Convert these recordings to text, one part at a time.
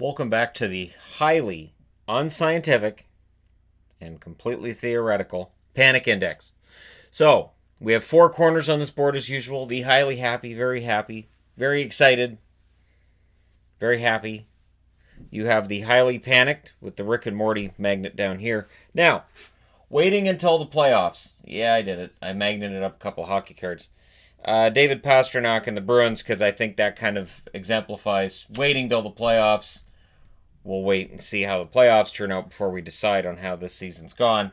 Welcome back to the highly unscientific and completely theoretical Panic Index. So, we have four corners on this board as usual. The highly happy, very excited, very happy. You have the highly panicked with the Rick and Morty magnet down here. Now, waiting until the playoffs. Yeah, I did it. I magneted up a couple hockey cards. David Pastrnak and the Bruins, because I think that kind of exemplifies waiting till the playoffs. We'll wait and see how the playoffs turn out before we decide on how this season's gone.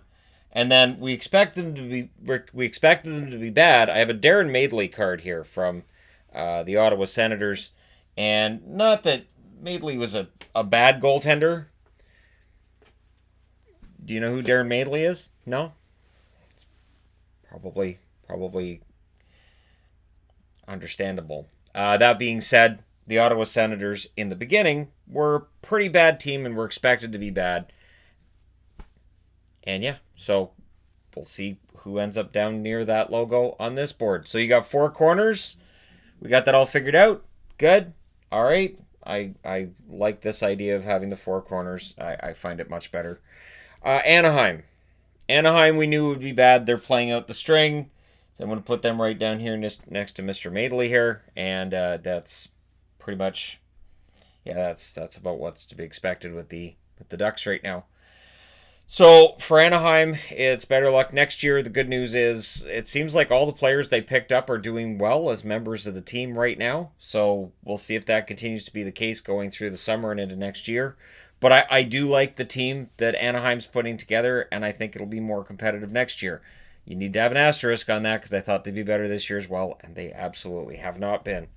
And then we expect them to be bad. I have a Darren Madeley card here from the Ottawa Senators, and not that Madeley was a bad goaltender. Do you know who Darren Madeley is? No? It's probably understandable. That being said, the Ottawa Senators in the beginning were a pretty bad team and were expected to be bad. And yeah, so we'll see who ends up down near that logo on this board. So you got four corners. We got that all figured out. Good. All right. I like this idea of having the four corners. I find it much better. Anaheim. Anaheim we knew would be bad. They're playing out the string. So I'm going to put them right down here next to Mr. Madeley here. And that's pretty much, yeah, that's about what's to be expected with the Ducks right now. So for Anaheim, it's better luck next year. The good news is it seems like all the players they picked up are doing well as members of the team right now. So we'll see if that continues to be the case going through the summer and into next year. But I do like the team that Anaheim's putting together, and I think it'll be more competitive next year. You need to have an asterisk on that because I thought they'd be better this year as well, and they absolutely have not been.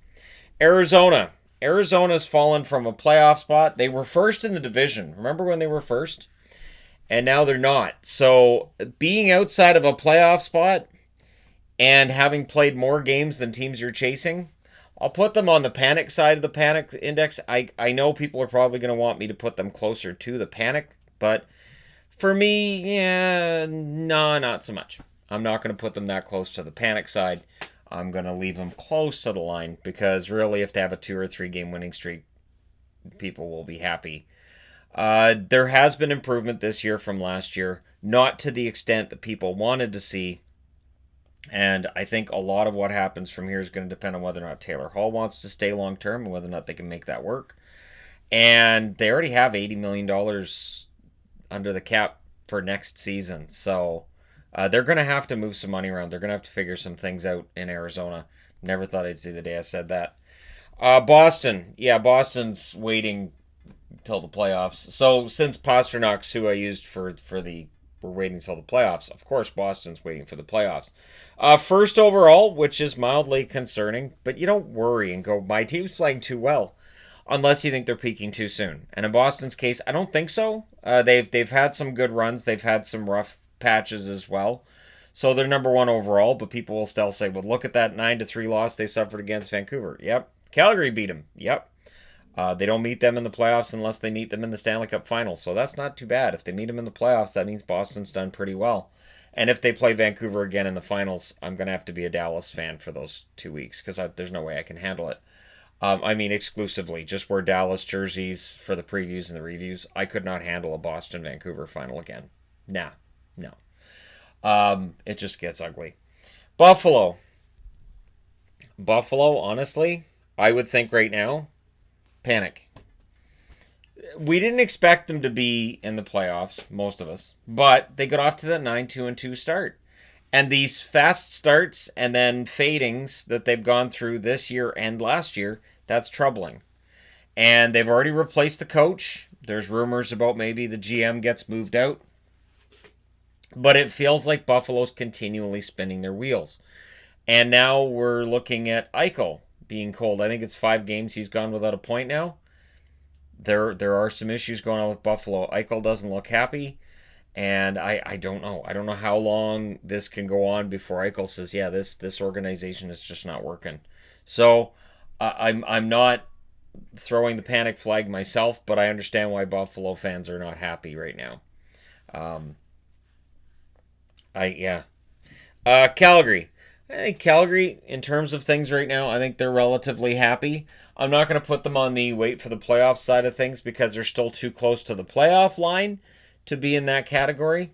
Arizona. Arizona's fallen from a playoff spot. They were first in the division. Remember when they were first? And now they're not. So being outside of a playoff spot and having played more games than teams you're chasing, I'll put them on the panic side of the panic index. I know people are probably going to want me to put them closer to the panic, but for me, yeah, no, not so much. I'm not going to put them that close to the panic side. I'm going to leave them close to the line because really if they have a 2 or 3 game winning streak, people will be happy. There has been improvement this year from last year, not to the extent that people wanted to see. And I think a lot of what happens from here is going to depend on whether or not Taylor Hall wants to stay long term and whether or not they can make that work. And they already have $80 million under the cap for next season. So they're going to have to move some money around. They're going to have to figure some things out in Arizona. Never thought I'd see the day I said that. Boston. Yeah, Boston's waiting till the playoffs. So since Pasternak's who I used for the we're waiting till the playoffs, of course Boston's waiting for the playoffs. First overall, which is mildly concerning, but you don't worry and go, my team's playing too well, unless you think they're peaking too soon. And in Boston's case, I don't think so. They've had some good runs, they've had some rough patches as well. So they're number one overall, but people will still say, well, look at that 9-3 loss they suffered against Vancouver. Yep. Calgary beat them. Yep. They don't meet them in the playoffs unless they meet them in the Stanley Cup Finals. So that's not too bad. If they meet them in the playoffs, that means Boston's done pretty well. And if they play Vancouver again in the finals, I'm going to have to be a Dallas fan for those 2 weeks because there's no way I can handle it. Exclusively. Just wear Dallas jerseys for the previews and the reviews. I could not handle a Boston-Vancouver final again. Nah. No. It just gets ugly. Buffalo. Buffalo, honestly, I would think right now, panic. We didn't expect them to be in the playoffs, most of us, but they got off to that 9-2-2 start. And these fast starts and then fadings that they've gone through this year and last year, that's troubling. And they've already replaced the coach. There's rumors about maybe the GM gets moved out. But it feels like Buffalo's continually spinning their wheels. And now we're looking at Eichel being cold. I think it's 5 games he's gone without a point now. There are some issues going on with Buffalo. Eichel doesn't look happy. And I don't know. I don't know how long this can go on before Eichel says, yeah, this organization is just not working. So I'm not throwing the panic flag myself, but I understand why Buffalo fans are not happy right now. Calgary. I think Calgary, in terms of things right now, I think they're relatively happy. I'm not going to put them on the wait for the playoff side of things because they're still too close to the playoff line to be in that category.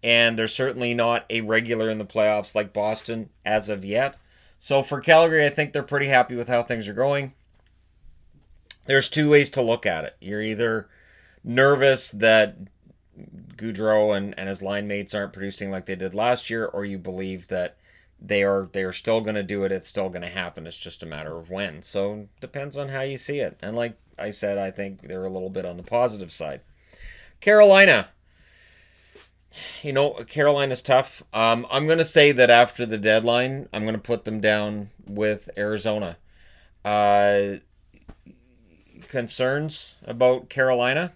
And they're certainly not a regular in the playoffs like Boston as of yet. So for Calgary, I think they're pretty happy with how things are going. There's two ways to look at it. You're either nervous that Goudreau and his line mates aren't producing like they did last year, or you believe that they are still going to do it. It's still going to happen. It's just a matter of when. So depends on how you see it. And like I said, I think they're a little bit on the positive side. Carolina. Carolina's tough. I'm going to say that after the deadline, I'm going to put them down with Arizona. Concerns about Carolina?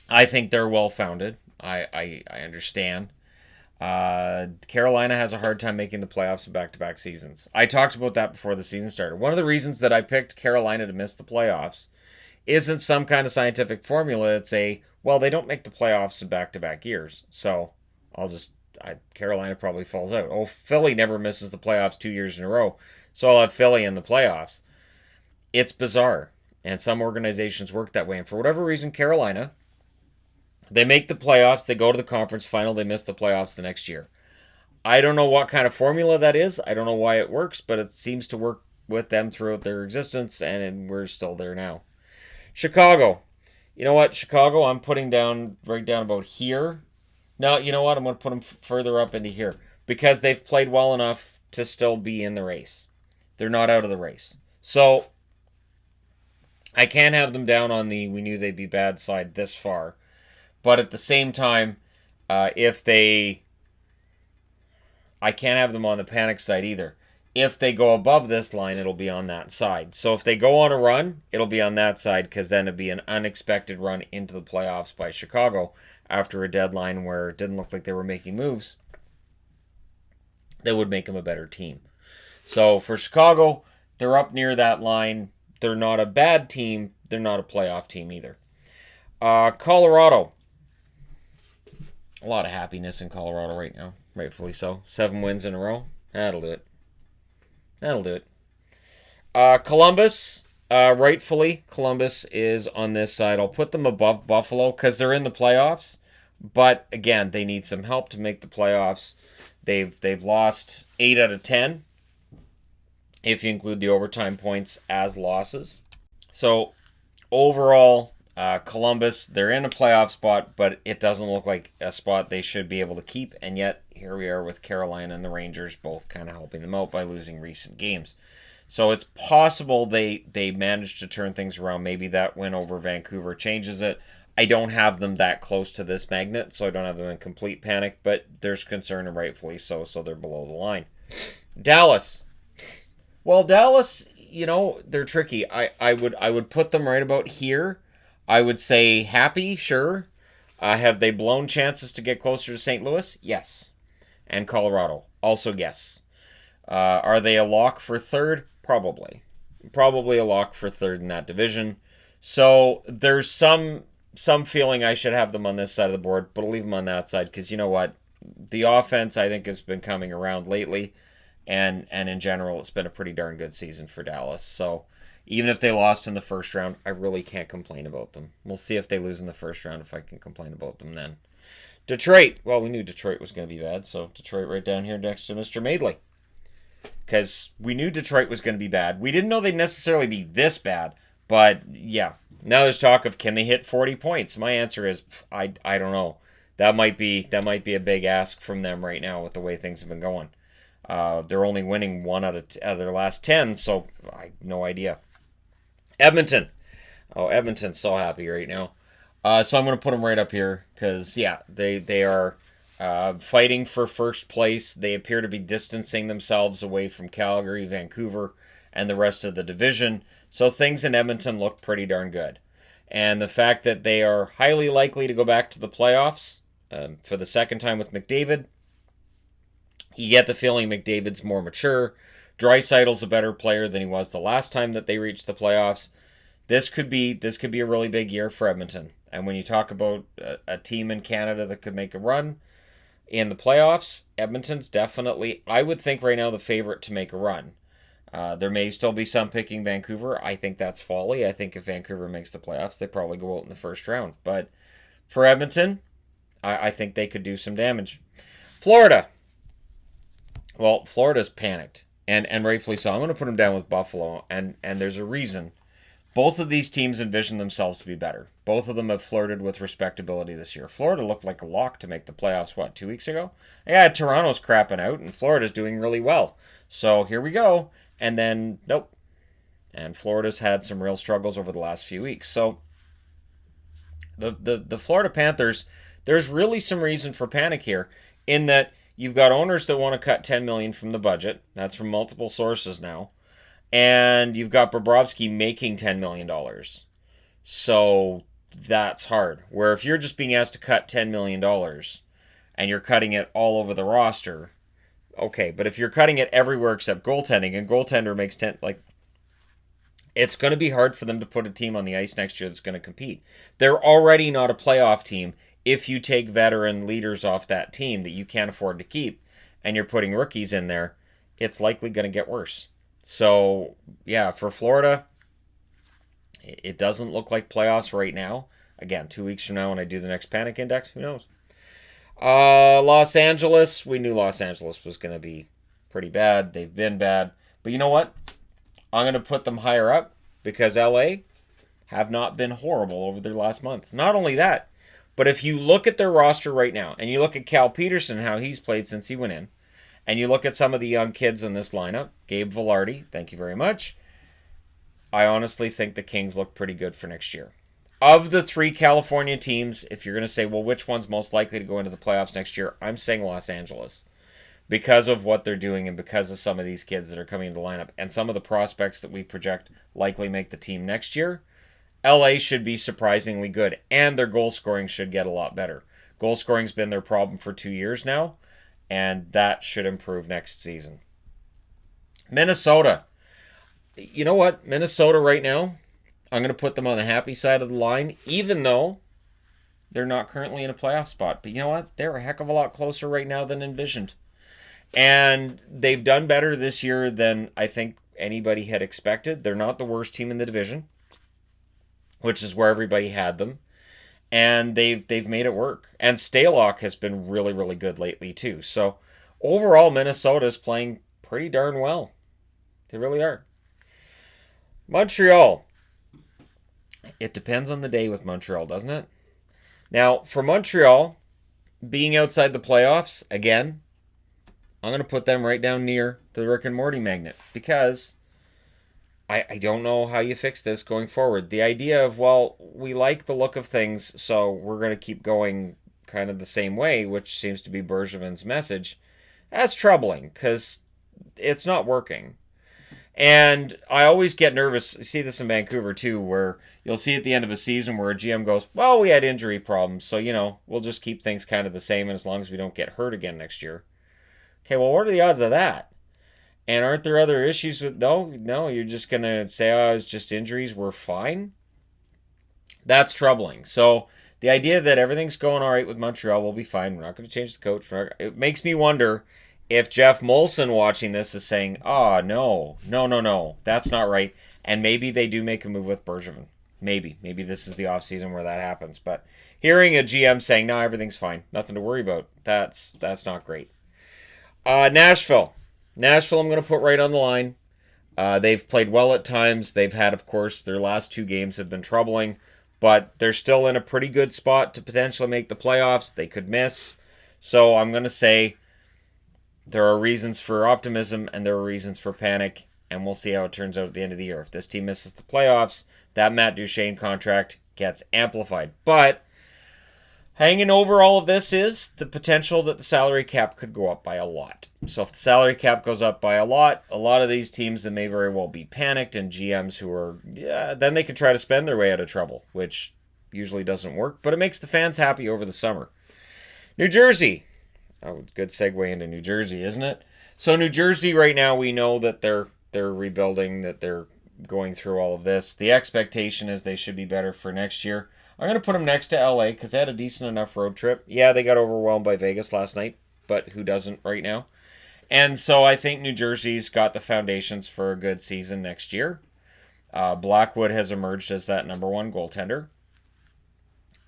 I think they're well founded. I understand. Carolina has a hard time making the playoffs in back-to-back seasons. I talked about that before the season started. One of the reasons that I picked Carolina to miss the playoffs isn't some kind of scientific formula. It's they don't make the playoffs in back-to-back years. So Carolina probably falls out. Oh, Philly never misses the playoffs 2 years in a row. So I'll have Philly in the playoffs. It's bizarre. And some organizations work that way. And for whatever reason, Carolina, they make the playoffs, they go to the conference final, they miss the playoffs the next year. I don't know what kind of formula that is. I don't know why it works, but it seems to work with them throughout their existence, and we're still there now. Chicago. You know what? Chicago, I'm putting right down about here. No, you know what? I'm going to put them further up into here because they've played well enough to still be in the race. They're not out of the race. So I can't have them down on the we knew they'd be bad side this far. But at the same time, I can't have them on the panic side either. If they go above this line, it'll be on that side. So if they go on a run, it'll be on that side because then it'd be an unexpected run into the playoffs by Chicago after a deadline where it didn't look like they were making moves that would make them a better team. So for Chicago, they're up near that line. They're not a bad team. They're not a playoff team either. Colorado. A lot of happiness in Colorado right now. Rightfully so. 7 wins in a row. That'll do it. Columbus. Rightfully, Columbus is on this side. I'll put them above Buffalo because they're in the playoffs. But again, they need some help to make the playoffs. They've lost 8 out of 10. If you include the overtime points as losses. So overall, Columbus, they're in a playoff spot, but it doesn't look like a spot they should be able to keep. And yet, here we are with Carolina and the Rangers both kind of helping them out by losing recent games. So it's possible they managed to turn things around. Maybe that win over Vancouver changes it. I don't have them that close to this magnet, so I don't have them in complete panic, but there's concern, and rightfully so they're below the line. Dallas. Well, Dallas, they're tricky. I would put them right about here. I would say happy, sure. Have they blown chances to get closer to St. Louis? Yes. And Colorado, also yes. Are they a lock for third? Probably. Probably a lock for third in that division. So there's some feeling I should have them on this side of the board, but I'll leave them on that side because you know what? The offense, I think, has been coming around lately. And in general, it's been a pretty darn good season for Dallas. So even if they lost in the first round, I really can't complain about them. We'll see if they lose in the first round if I can complain about them then. Detroit. Well, we knew Detroit was going to be bad, so Detroit right down here next to Mr. Madeley. Because we knew Detroit was going to be bad. We didn't know they'd necessarily be this bad, but yeah. Now there's talk of can they hit 40 points? My answer is I don't know. That might be a big ask from them right now with the way things have been going. They're only winning 1 out of their last 10, so I have no idea. Edmonton. Oh, Edmonton's so happy right now. So I'm going to put them right up here because, yeah, they are fighting for first place. They appear to be distancing themselves away from Calgary, Vancouver, and the rest of the division. So things in Edmonton look pretty darn good. And the fact that they are highly likely to go back to the playoffs for the second time with McDavid, you get the feeling McDavid's more mature. Draisaitl's a better player than he was the last time that they reached the playoffs. This could be a really big year for Edmonton. And when you talk about a team in Canada that could make a run, In the playoffs, Edmonton's definitely, I would think right now, the favorite to make a run. There may still be some picking Vancouver. I think that's folly. I think if Vancouver makes the playoffs, they probably go out in the first round. But for Edmonton, I think they could do some damage. Florida. Well, Florida's panicked, and rightfully so. I'm going to put them down with Buffalo, and there's a reason. Both of these teams envision themselves to be better. Both of them have flirted with respectability this year. Florida looked like a lock to make the playoffs, 2 weeks ago? Yeah, Toronto's crapping out, and Florida's doing really well. So here we go. And then, nope. And Florida's had some real struggles over the last few weeks. So the Florida Panthers, there's really some reason for panic here in that you've got owners that want to cut $10 million from the budget. That's from multiple sources now. And you've got Bobrovsky making $10 million. So that's hard. Where if you're just being asked to cut $10 million and you're cutting it all over the roster, okay. But if you're cutting it everywhere except goaltending, and goaltender makes 10, it's going to be hard for them to put a team on the ice next year that's going to compete. They're already not a playoff team if you take veteran leaders off that team that you can't afford to keep and you're putting rookies in there. It's likely going to get worse. So, yeah, for Florida, it doesn't look like playoffs right now. Again, 2 weeks from now when I do the next panic index, who knows? Los Angeles, we knew Los Angeles was going to be pretty bad. They've been bad. But you know what? I'm going to put them higher up because LA have not been horrible over their last month. Not only that, but if you look at their roster right now, and you look at Cal Peterson, how he's played since he went in, and you look at some of the young kids in this lineup, Gabe Vilardi, thank you very much, I honestly think the Kings look pretty good for next year. Of the three California teams, if you're going to say, well, which one's most likely to go into the playoffs next year, I'm saying Los Angeles. Because of what they're doing and because of some of these kids that are coming into the lineup and some of the prospects that we project likely make the team next year, LA should be surprisingly good, and their goal scoring should get a lot better. Goal scoring's been their problem for 2 years now, and that should improve next season. Minnesota. You know what? Minnesota right now, I'm going to put them on the happy side of the line, even though they're not currently in a playoff spot. But you know what? They're a heck of a lot closer right now than envisioned. And they've done better this year than I think anybody had expected. They're not the worst team in the division, which is where everybody had them. And they've made it work. And Stalock has been really, really good lately too. So overall, Minnesota's playing pretty darn well. They really are. Montreal. It depends on the day with Montreal, doesn't it? Now, for Montreal, being outside the playoffs, again, I'm going to put them right down near the Rick and Morty magnet because I don't know how you fix this going forward. The idea of, well, we like the look of things, so we're going to keep going kind of the same way, which seems to be Bergevin's message, that's troubling because it's not working. And I always get nervous. You see this in Vancouver too, where you'll see at the end of a season where a GM goes, well, we had injury problems, so, we'll just keep things kind of the same as long as we don't get hurt again next year. Okay, well, what are the odds of that? And aren't there other issues with... No, you're just going to say, it's just injuries, we're fine? That's troubling. So the idea that everything's going all right with Montreal, we'll be fine, we're not going to change the coach. It makes me wonder if Jeff Molson watching this is saying, no, that's not right. And maybe they do make a move with Bergevin. Maybe this is the offseason where that happens. But hearing a GM saying, no, everything's fine, nothing to worry about, that's not great. Nashville, I'm going to put right on the line. They've played well at times. They've had, of course, their last 2 games have been troubling, but they're still in a pretty good spot to potentially make the playoffs. They could miss. So I'm going to say there are reasons for optimism and there are reasons for panic, and we'll see how it turns out at the end of the year. If this team misses the playoffs, that Matt Duchene contract gets amplified. But hanging over all of this is the potential that the salary cap could go up by a lot. So if the salary cap goes up by a lot of these teams that may very well be panicked, and GMs who are, then they can try to spend their way out of trouble, which usually doesn't work, but it makes the fans happy over the summer. New Jersey. Oh, good segue into New Jersey, isn't it? So New Jersey right now, we know that they're rebuilding, that they're going through all of this. The expectation is they should be better for next year. I'm going to put them next to LA because they had a decent enough road trip. Yeah, they got overwhelmed by Vegas last night, but who doesn't right now? And so I think New Jersey's got the foundations for a good season next year. Blackwood has emerged as that number one goaltender.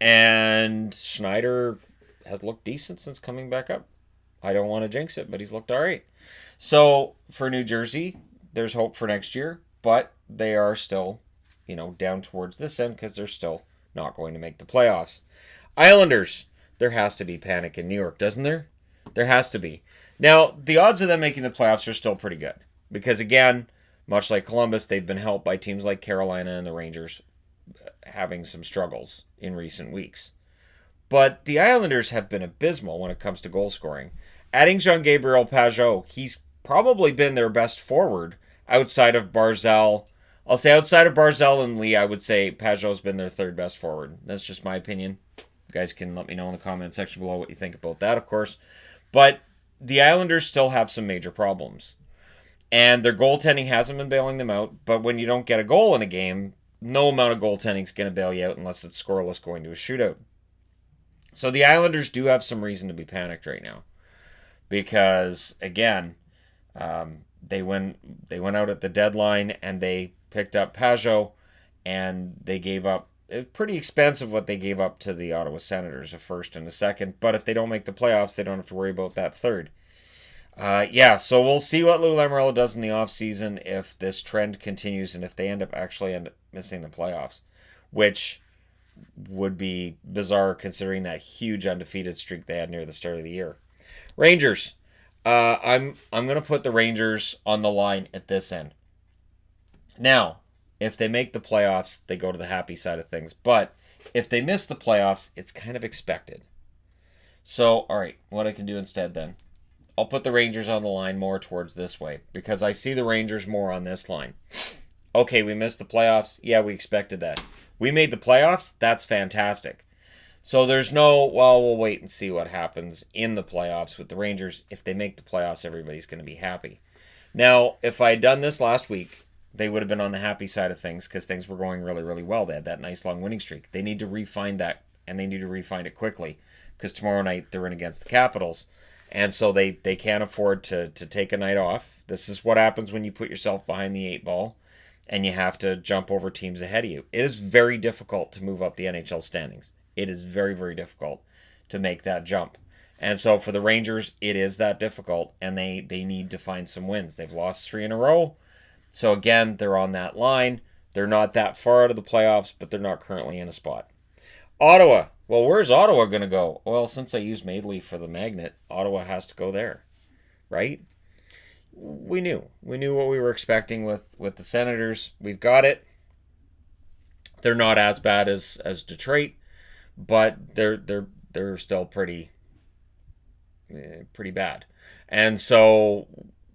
And Schneider has looked decent since coming back up. I don't want to jinx it, but he's looked all right. So for New Jersey, there's hope for next year, but they are still, down towards this end because they're still not going to make the playoffs. Islanders, there has to be panic in New York, doesn't there? There has to be. Now, the odds of them making the playoffs are still pretty good because, again, much like Columbus, they've been helped by teams like Carolina and the Rangers having some struggles in recent weeks. But the Islanders have been abysmal when it comes to goal scoring. Adding Jean-Gabriel Pageau, he's probably been their best forward outside of Barzal. I'll say outside of Barzal and Lee, I would say Pageau's been their third best forward. That's just my opinion. You guys can let me know in the comment section below what you think about that, of course. But the Islanders still have some major problems. And their goaltending hasn't been bailing them out. But when you don't get a goal in a game, no amount of goaltending is going to bail you out unless it's scoreless going to a shootout. So the Islanders do have some reason to be panicked right now. Because, again, they went out at the deadline and they picked up Pageau and they gave up, it's pretty expensive what they gave up to the Ottawa Senators, a first and a second. But if they don't make the playoffs, they don't have to worry about that third. So we'll see what Lou Lamoriello does in the offseason if this trend continues and if they end up missing the playoffs, which would be bizarre considering that huge undefeated streak they had near the start of the year. Rangers. I'm going to put the Rangers on the line at this end. Now, if they make the playoffs, they go to the happy side of things. But if they miss the playoffs, it's kind of expected. So, all right, what I can do instead then, I'll put the Rangers on the line more towards this way because I see the Rangers more on this line. Okay, we missed the playoffs. Yeah, we expected that. We made the playoffs. That's fantastic. So there's no, we'll wait and see what happens in the playoffs with the Rangers. If they make the playoffs, everybody's going to be happy. Now, if I had done this last week, they would have been on the happy side of things because things were going really, really well. They had that nice long winning streak. They need to refine that, and they need to refine it quickly because tomorrow night they're in against the Capitals. And so they can't afford to take a night off. This is what happens when you put yourself behind the 8 ball and you have to jump over teams ahead of you. It is very difficult to move up the NHL standings. It is very, very difficult to make that jump. And so for the Rangers, it is that difficult, and they need to find some wins. They've lost 3 in a row. So again, they're on that line. They're not that far out of the playoffs, but they're not currently in a spot. Ottawa. Well, where's Ottawa going to go? Well, since I used Madeley for the magnet, Ottawa has to go there, right? We knew what we were expecting with the Senators. We've got it. They're not as bad as Detroit, but they're still pretty bad. And so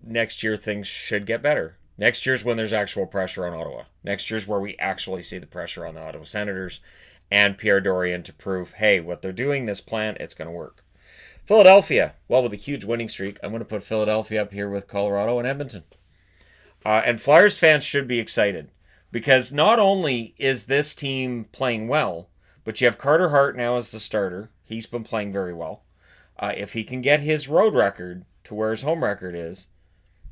next year things should get better. Next year's when there's actual pressure on Ottawa. Next year's where we actually see the pressure on the Ottawa Senators and Pierre Dorion to prove, hey, what they're doing, this plan, it's going to work. Philadelphia, well, with a huge winning streak, I'm going to put Philadelphia up here with Colorado and Edmonton. And Flyers fans should be excited because not only is this team playing well, but you have Carter Hart now as the starter. He's been playing very well. If he can get his road record to where his home record is,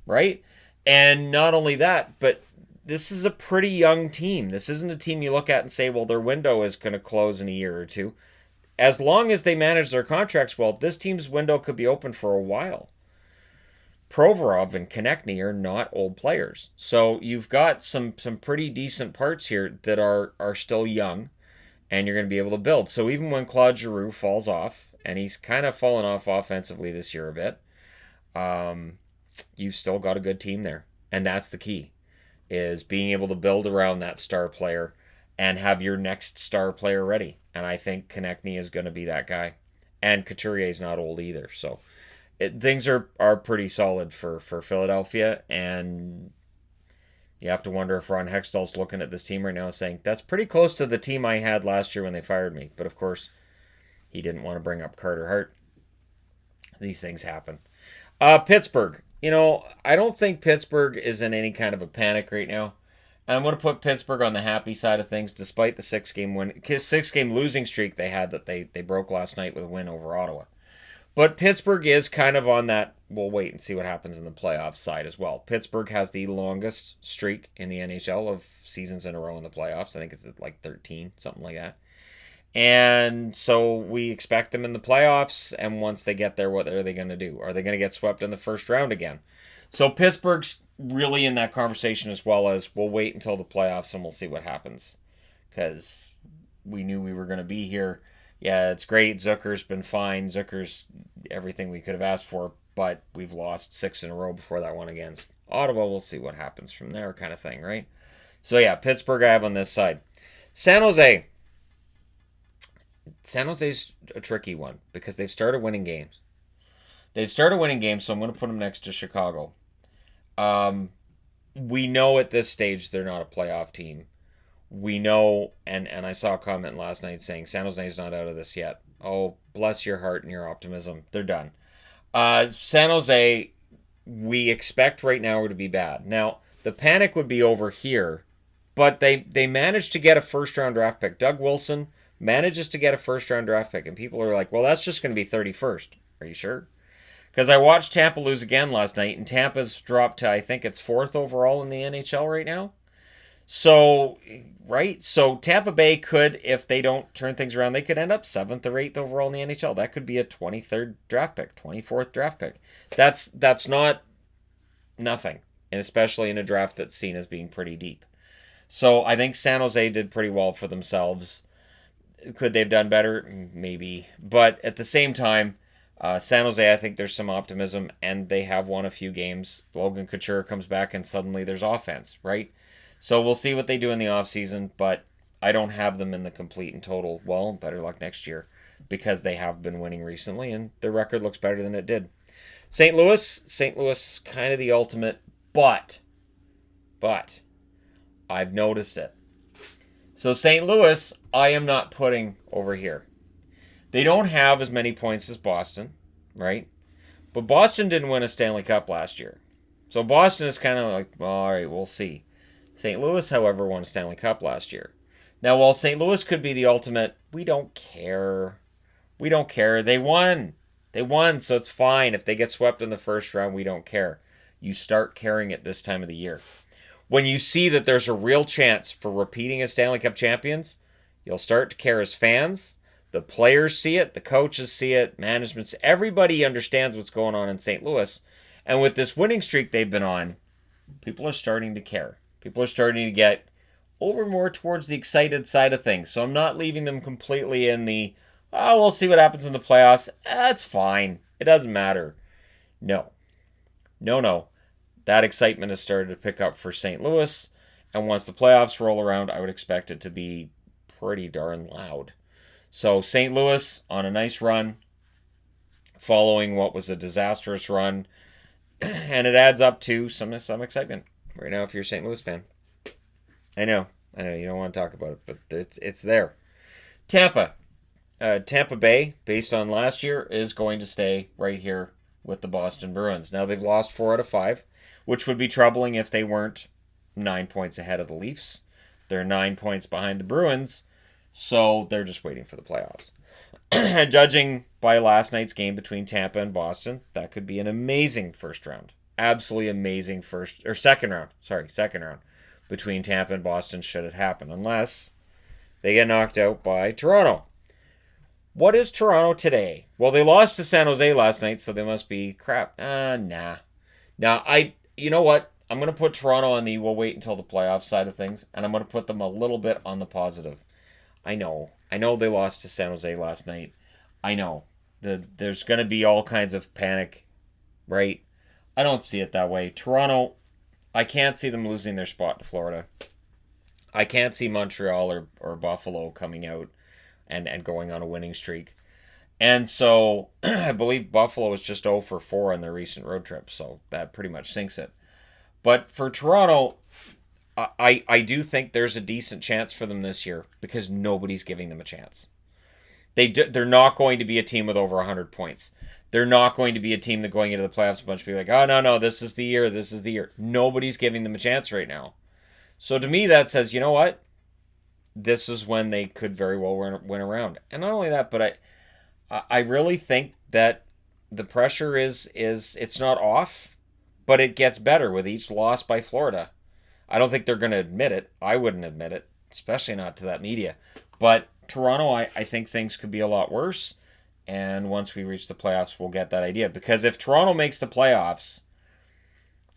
right? And not only that, but this is a pretty young team. This isn't a team you look at and say, well, their window is going to close in a year or two. As long as they manage their contracts well, this team's window could be open for a while. Provorov and Konechny are not old players. So you've got some pretty decent parts here that are still young, and you're going to be able to build. So even when Claude Giroux falls off, and he's kind of fallen off offensively this year a bit, you've still got a good team there. And that's the key, is being able to build around that star player and have your next star player ready. And I think Konechny is going to be that guy. And Couturier's not old either. So things are pretty solid for Philadelphia. And you have to wonder if Ron Hextall's looking at this team right now and saying, that's pretty close to the team I had last year when they fired me. But of course, he didn't want to bring up Carter Hart. These things happen. Pittsburgh. I don't think Pittsburgh is in any kind of a panic right now. And I'm going to put Pittsburgh on the happy side of things, despite the 6-game losing streak they had that they broke last night with a win over Ottawa. But Pittsburgh is kind of on that, we'll wait and see what happens in the playoffs side as well. Pittsburgh has the longest streak in the NHL of seasons in a row in the playoffs. I think it's like 13, something like that. And so we expect them in the playoffs, and once they get there, what are they going to do? Are they going to get swept in the first round again? So Pittsburgh's really in that conversation, as well as we'll wait until the playoffs and we'll see what happens. Because we knew we were going to be here. Yeah, it's great. Zucker's been fine. Zucker's everything we could have asked for, but we've lost 6 in a row before that one against Ottawa. We'll see what happens from there, kind of thing, right? So yeah, Pittsburgh I have on this side. San Jose. San Jose's a tricky one because they've started winning games. So I'm going to put them next to Chicago. We know at this stage they're not a playoff team. We know, and I saw a comment last night saying San Jose's not out of this yet. Oh, bless your heart and your optimism. They're done. San Jose, we expect right now to be bad. Now, the panic would be over here, but they managed to get a first-round draft pick. Doug Wilson manages to get a first-round draft pick, and people are like, well, that's just going to be 31st. Are you sure? Because I watched Tampa lose again last night, and Tampa's dropped to, I think it's 4th overall in the NHL right now. So, right? So Tampa Bay could, if they don't turn things around, they could end up 7th or 8th overall in the NHL. That could be a 23rd draft pick, 24th draft pick. That's not nothing, and especially in a draft that's seen as being pretty deep. So I think San Jose did pretty well for themselves. Could they have done better? Maybe. But at the same time, San Jose, I think there's some optimism, and they have won a few games. Logan Couture comes back, and suddenly there's offense, right? So we'll see what they do in the offseason, but I don't have them in the complete and total, well, better luck next year, because they have been winning recently, and their record looks better than it did. St. Louis, kind of the ultimate, but I've noticed it. So St. Louis, I am not putting over here. They don't have as many points as Boston, right? But Boston didn't win a Stanley Cup last year. So Boston is kind of like, well, all right, we'll see. St. Louis, however, won a Stanley Cup last year. Now, while St. Louis could be the ultimate, we don't care. They won, so it's fine. If they get swept in the first round, we don't care. You start caring at this time of the year. When you see that there's a real chance for repeating as Stanley Cup champions, you'll start to care as fans. The players see it, the coaches see it, management, everybody understands what's going on in St. Louis. And with this winning streak they've been on, people are starting to care. People are starting to get over more towards the excited side of things. So I'm not leaving them completely in the, oh, we'll see what happens in the playoffs. That's fine. It doesn't matter. No. That excitement has started to pick up for St. Louis. And once the playoffs roll around, I would expect it to be pretty darn loud. So St. Louis on a nice run, following what was a disastrous run. And it adds up to some excitement right now if you're a St. Louis fan. I know you don't want to talk about it, but it's there. Tampa Bay, based on last year, is going to stay right here with the Boston Bruins. Now they've lost 4 out of 5, which would be troubling if they weren't 9 points ahead of the Leafs. They're 9 points behind the Bruins, so they're just waiting for the playoffs. And judging by last night's game between Tampa and Boston, that could be an amazing first round. Absolutely amazing second round between Tampa and Boston should it happen, unless they get knocked out by Toronto. What is Toronto today? Well, they lost to San Jose last night, so they must be crap. Nah. Now, you know what? I'm going to put Toronto on the we'll wait until the playoff side of things, and I'm going to put them a little bit on the positive. I know they lost to San Jose last night. I know. There's going to be all kinds of panic, right? I don't see it that way. Toronto, I can't see them losing their spot to Florida. I can't see Montreal or Buffalo coming out and going on a winning streak. And so I believe Buffalo is just 0 for 4 on their recent road trip, so that pretty much sinks it. But for Toronto, I do think there's a decent chance for them this year because nobody's giving them a chance. They're not going to be a team with over 100 points. They're not going to be a team that going into the playoffs a bunch of people like, oh, no, this is the year. Nobody's giving them a chance right now. So to me, that says, you know what? This is when they could very well win around. And not only that, but I really think that the pressure is it's not off, but it gets better with each loss by Florida. I don't think they're going to admit it. I wouldn't admit it, especially not to that media. But Toronto, I think things could be a lot worse. And once we reach the playoffs, we'll get that idea. Because if Toronto makes the playoffs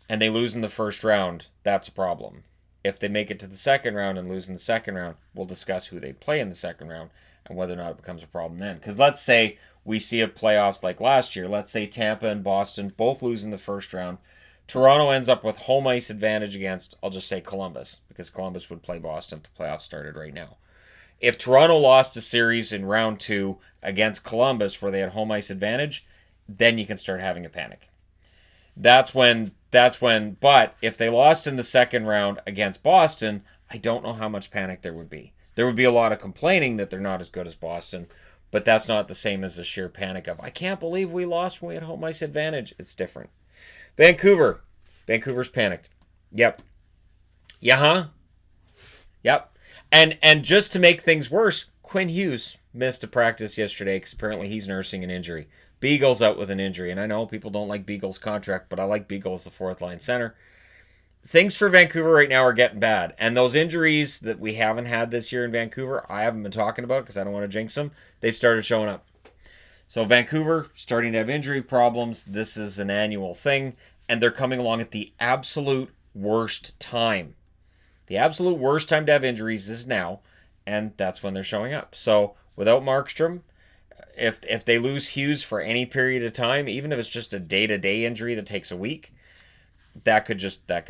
and they lose in the first round, that's a problem. If they make it to the second round and lose in the second round, we'll discuss who they play in the second round and whether or not it becomes a problem then. Because let's say we see a playoffs like last year. Let's say Tampa and Boston both lose in the first round. Toronto ends up with home ice advantage against, I'll just say Columbus, because Columbus would play Boston if the playoffs started right now. If Toronto lost a series in round 2 against Columbus where they had home ice advantage, then you can start having a panic. That's when, but if they lost in the second round against Boston, I don't know how much panic there would be. There would be a lot of complaining that they're not as good as Boston, but that's not the same as the sheer panic of, I can't believe we lost when we had home ice advantage. It's different. Vancouver's panicked. Yep. Yeah, huh? Yep. And just to make things worse, Quinn Hughes missed a practice yesterday because apparently he's nursing an injury. Beagle's out with an injury, and I know people don't like Beagle's contract, but I like Beagle as the fourth-line center. Things for Vancouver right now are getting bad, and those injuries that we haven't had this year in Vancouver, I haven't been talking about because I don't want to jinx them. They've started showing up. So Vancouver starting to have injury problems. This is an annual thing, and they're coming along at the absolute worst time. The absolute worst time to have injuries is now, and that's when they're showing up. So without Markstrom, if they lose Hughes for any period of time, even if it's just a day-to-day injury that takes a week, that could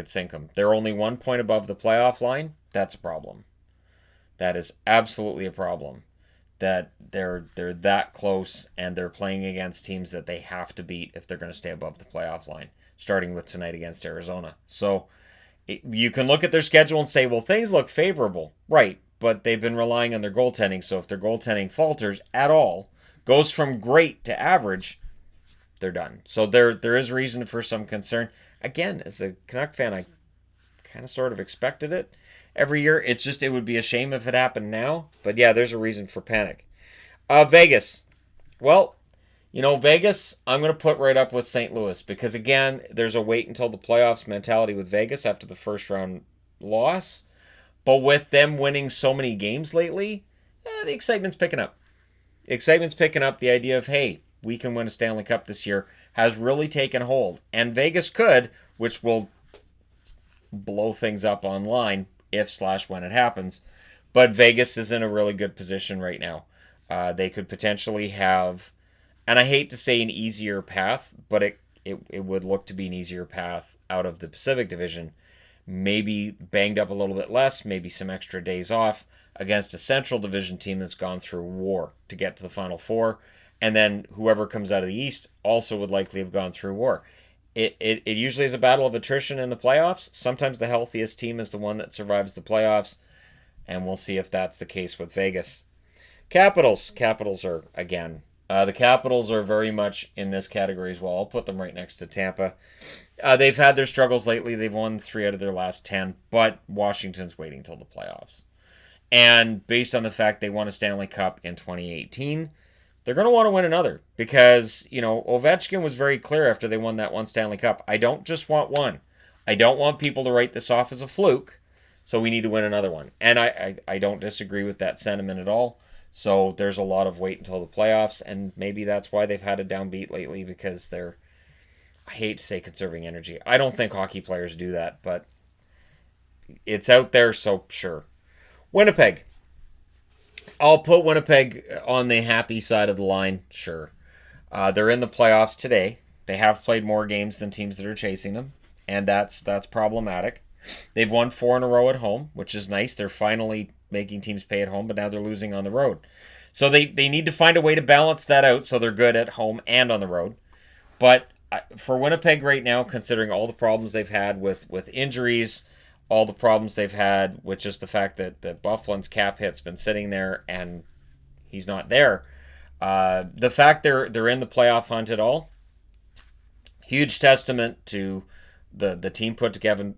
sink them. They're only 1 point above the playoff line. That's a problem. That is absolutely a problem. That they're that close and they're playing against teams that they have to beat if they're going to stay above the playoff line, starting with tonight against Arizona. So you can look at their schedule and say, well, things look favorable. Right, but they've been relying on their goaltending. So if their goaltending falters at all, goes from great to average, they're done. So there is reason for some concern. Again, as a Canuck fan, I kind of sort of expected it every year. It's just it would be a shame if it happened now. But yeah, there's a reason for panic. Vegas. Well, Vegas, I'm going to put right up with St. Louis because, again, there's a wait until the playoffs mentality with Vegas after the first round loss. But with them winning so many games lately, the excitement's picking up. Excitement's picking up. The idea of, hey, we can win a Stanley Cup this year has really taken hold. And Vegas could, which will blow things up online if/when it happens. But Vegas is in a really good position right now. They could potentially have, and I hate to say an easier path, but it would look to be an easier path out of the Pacific Division. Maybe banged up a little bit less, maybe some extra days off against a Central Division team that's gone through war to get to the Final Four. And then whoever comes out of the East also would likely have gone through war. It usually is a battle of attrition in the playoffs. Sometimes the healthiest team is the one that survives the playoffs. And we'll see if that's the case with Vegas. Capitals are, again, the Capitals are very much in this category as well. I'll put them right next to Tampa. They've had their struggles lately. They've won 3 out of their last 10, but Washington's waiting till the playoffs. And based on the fact they won a Stanley Cup in 2018, they're going to want to win another because, Ovechkin was very clear after they won that one Stanley Cup. I don't just want one. I don't want people to write this off as a fluke, so we need to win another one. And I don't disagree with that sentiment at all. So there's a lot of wait until the playoffs, and maybe that's why they've had a downbeat lately because they're, I hate to say conserving energy. I don't think hockey players do that, but it's out there, so sure. Winnipeg. I'll put Winnipeg on the happy side of the line, sure. They're in the playoffs today. They have played more games than teams that are chasing them, and that's problematic. They've won 4 in a row at home, which is nice. They're finally making teams pay at home, but now they're losing on the road. So they need to find a way to balance that out so they're good at home and on the road. But for Winnipeg right now, considering all the problems they've had with injuries, all the problems they've had with just the fact that Byfuglien's cap hit's been sitting there and he's not there, the fact they're in the playoff hunt at all, huge testament to the team put together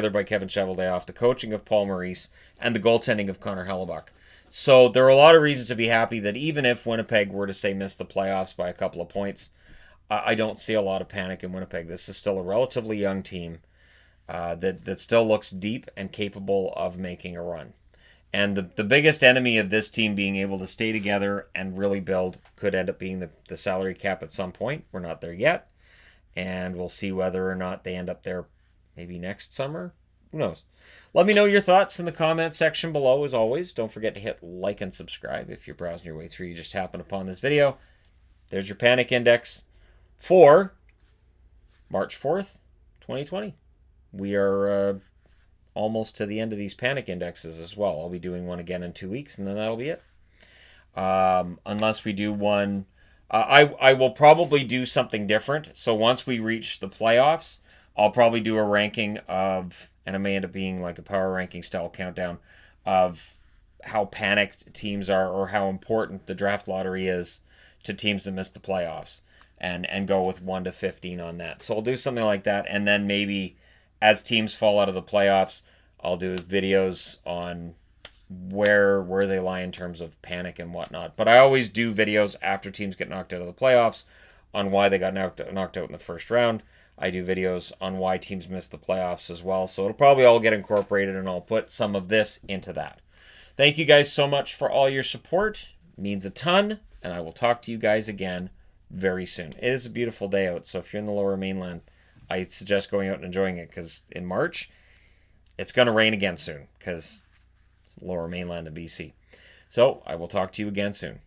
by Kevin Cheveldayoff, the coaching of Paul Maurice, and the goaltending of Connor Hellebuck. So there are a lot of reasons to be happy that even if Winnipeg were to, say, miss the playoffs by a couple of points, I don't see a lot of panic in Winnipeg. This is still a relatively young team that still looks deep and capable of making a run. And the biggest enemy of this team being able to stay together and really build could end up being the salary cap at some point. We're not there yet. And we'll see whether or not they end up there maybe next summer. Who knows? Let me know your thoughts in the comment section below, as always. Don't forget to hit like and subscribe if you're browsing your way through. You just happened upon this video. There's your panic index for March 4th, 2020. We are almost to the end of these panic indexes as well. I'll be doing one again in 2 weeks, and then that'll be it. Unless we do one... I will probably do something different. So once we reach the playoffs, I'll probably do a ranking of, and it may end up being like a power ranking style countdown of how panicked teams are or how important the draft lottery is to teams that miss the playoffs, and go with 1 to 15 on that. So I'll do something like that, and then maybe as teams fall out of the playoffs, I'll do videos on where they lie in terms of panic and whatnot. But I always do videos after teams get knocked out of the playoffs on why they got knocked out in the first round. I do videos on why teams miss the playoffs as well. So it'll probably all get incorporated, and I'll put some of this into that. Thank you guys so much for all your support. It means a ton, and I will talk to you guys again very soon. It is a beautiful day out, so if you're in the Lower Mainland, I suggest going out and enjoying it, because in March, it's going to rain again soon, because Lower Mainland of BC. So I will talk to you again soon.